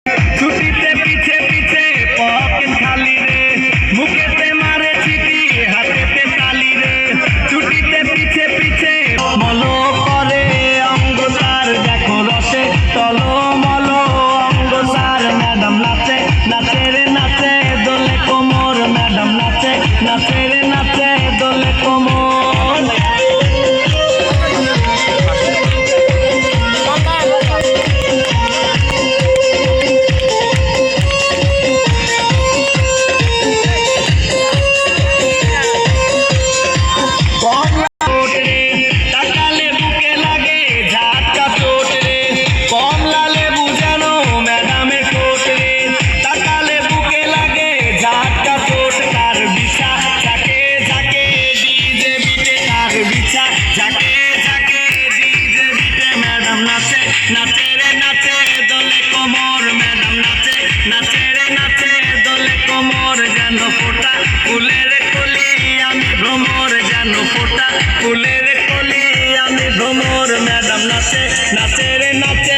ছুটিতে পিছে পিছে পকেট খালি রে, মুখেতে মারে চিঠি হাতেতে তালি রে। ছুটিতে পিছে পিছে মলো করে অঙ্গসার, দেখো রসে টলমল অঙ্গসার। ম্যাডাম নাচে নাচে রে নাচে দোলে কোমর, ম্যাডাম নাচে নাচে রে নাচে দোলে কোমর। তাকালে বুকে লাগে ঝাটকা চোট রে, কমলা লেবু যেন ম্যাডামের কোট রে। তাকালে বুকে লাগে ঝাটকা চোট, তার বিছা ঝাঁকে ঝাঁকে ডিজে বিটে, তার বিছা ঝাঁকে ঝাঁকে ডিজে বিটে। ম্যাডাম নাচে নাচে রে নাচে দোলে কোমর, ম্যাডাম নাচে নাচে রে নাচে দোলে কোমর। যেন ফোটা ফুলের কলি আমি ভ্রমর, যেন ফোটা ফুলের কলি আমি ভ্রমর। ম্যাডাম নাচে নাচে রে নাচে।